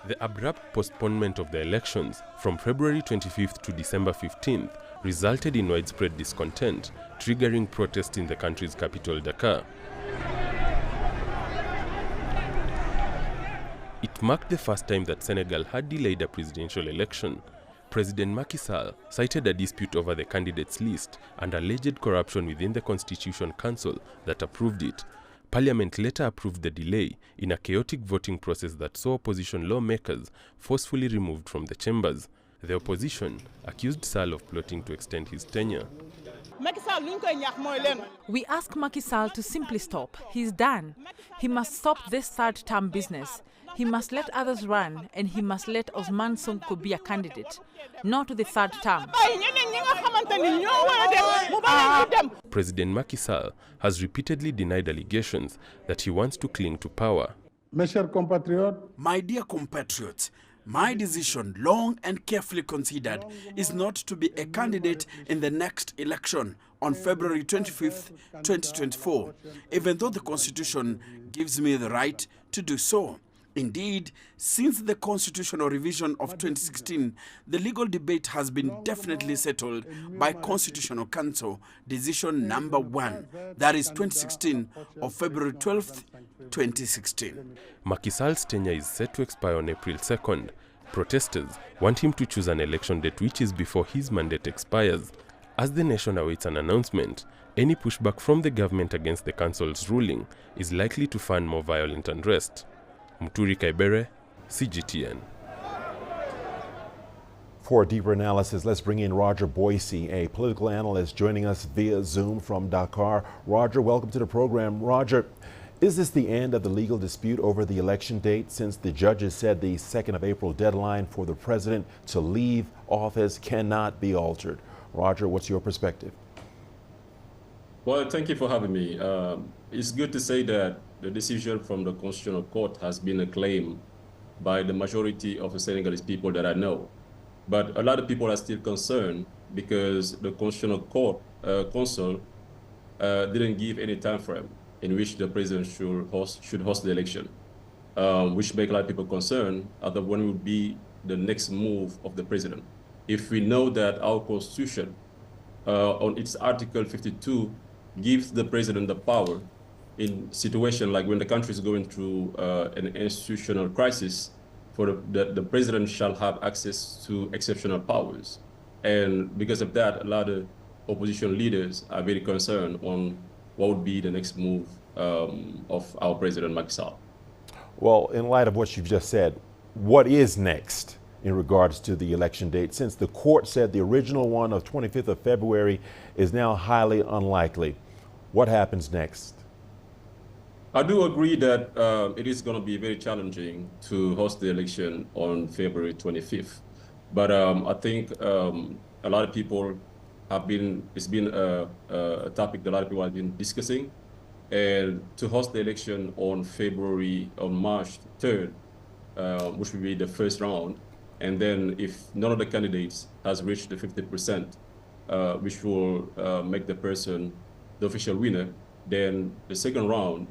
The abrupt postponement of the elections from February 25th to December 15th resulted in widespread discontent, triggering protests in the country's capital, Dakar. It marked the first time that Senegal had delayed a presidential election. President Macky Sall cited a dispute over the candidates list and alleged corruption within the Constitution Council that approved it. Parliament later approved the delay in a chaotic voting process that saw opposition lawmakers forcefully removed from the chambers. The opposition accused Sall of plotting to extend his tenure. We ask Macky Sall to simply stop. He's done. He must stop this third-term business. He must let others run, and he must let Ousmane Sonko be a candidate, not to the third term. President Macky Sall has repeatedly denied allegations that he wants to cling to power. My dear compatriots, my decision, long and carefully considered, is not to be a candidate in the next election on February 25th, 2024, even though the Constitution gives me the right to do so. Indeed, since the constitutional revision of 2016, the legal debate has been definitely settled by Constitutional Council Decision Number 1, that is 2016 of February 12th, 2016. Macky Sall's tenure is set to expire on April 2nd. Protesters want him to choose an election date which is before his mandate expires. As the nation awaits an announcement, any pushback from the government against the council's ruling is likely to fan more violent unrest. Muturi Kaibere, CGTN. For a deeper analysis, let's bring in Roger Boyce, a political analyst joining us via Zoom from Dakar. Roger, welcome to the program. Roger, is this the end of the legal dispute over the election date, since the judges said the 2nd of April deadline for the president to leave office cannot be altered? Roger, what's your perspective? Well, thank you for having me. It's good to say that the decision from the Constitutional Court has been acclaimed by the majority of the Senegalese people that I know. But a lot of people are still concerned because the Constitutional Court Council didn't give any time frame in which the president should host the election, which make a lot of people concerned about when will be the next move of the president. If we know that our Constitution, on its Article 52, gives the president the power in situation like when the country is going through an institutional crisis, for the president shall have access to exceptional powers. And because of that, a lot of opposition leaders are very concerned on what would be the next move of our president, Macky Sall. Well, in light of what you've just said, what is next in regards to the election date, since the court said the original one of 25th of February is now highly unlikely? What happens next? I do agree that it is going to be very challenging to host the election on February 25th. But I think a lot of people it's been a topic that a lot of people have been discussing. And to host the election on March 3rd, which will be the first round, and then if none of the candidates has reached the 50%, which will make the person the official winner, then the second round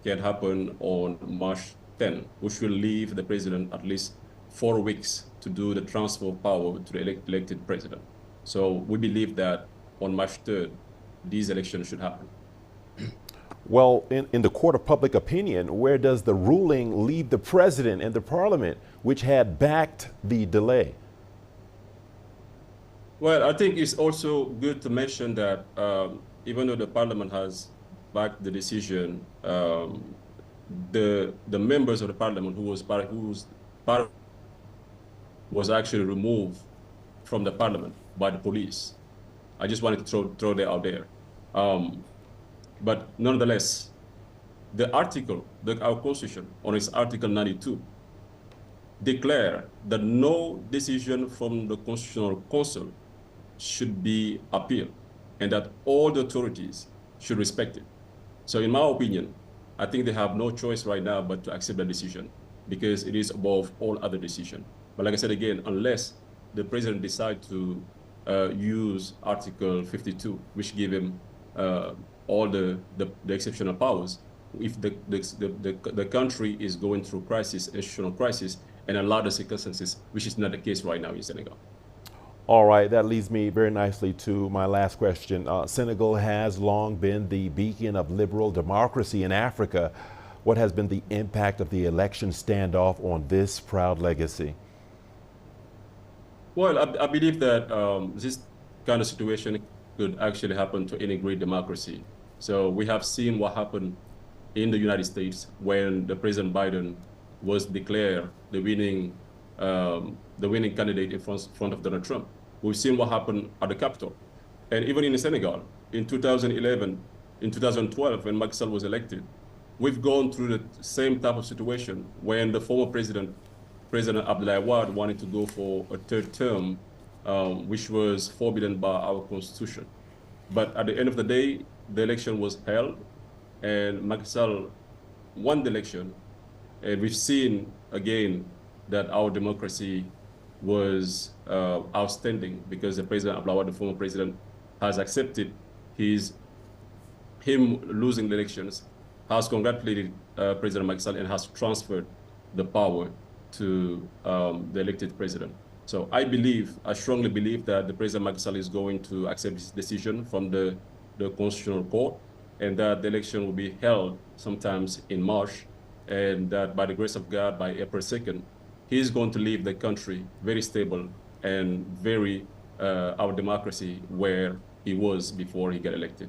can happen on March 10, which will leave the president at least 4 weeks to do the transfer of power to the elected president. So we believe that on March 3rd, these elections should happen. Well, in the court of public opinion, where does the ruling leave the president and the parliament, which had backed the delay? Well, I think it's also good to mention that even though the parliament has backed the decision, the members of the parliament whose part was actually removed from the parliament by the police. I just wanted to throw that out there. But nonetheless, our Constitution, on its Article 92, declare that no decision from the Constitutional Council should be appealed, and that all the authorities should respect it. So in my opinion, I think they have no choice right now but to accept the decision, because it is above all other decisions. But like I said again, unless the president decides to use Article 52, which give him all the exceptional powers, if the country is going through crisis, institutional crisis, and allow the circumstances, which is not the case right now in Senegal. All right, that leads me very nicely to my last question. Senegal has long been the beacon of liberal democracy in Africa. What has been the impact of the election standoff on this proud legacy? Well, I believe that this kind of situation could actually happen to any great democracy. So we have seen what happened in the United States when the President Biden was declared the winning candidate in front of Donald Trump. We've seen what happened at the Capitol. And even in Senegal, in 2011, in 2012, when Macky Sall was elected, we've gone through the same type of situation when the former President Abdoulaye Wade, wanted to go for a third term, which was forbidden by our constitution. But at the end of the day, the election was held, and Macky Sall won the election. And we've seen again that our democracy was outstanding because the President Abdoulaye Wade, the former president, has accepted him losing the elections, has congratulated President Macky Sall, and has transferred the power to the elected president. So I strongly believe that the President Macky Sall is going to accept this decision from the Constitutional Court, and that the election will be held sometimes in March, and that by the grace of God, by April 2nd, he's going to leave the country very stable and very our democracy where he was before he got elected.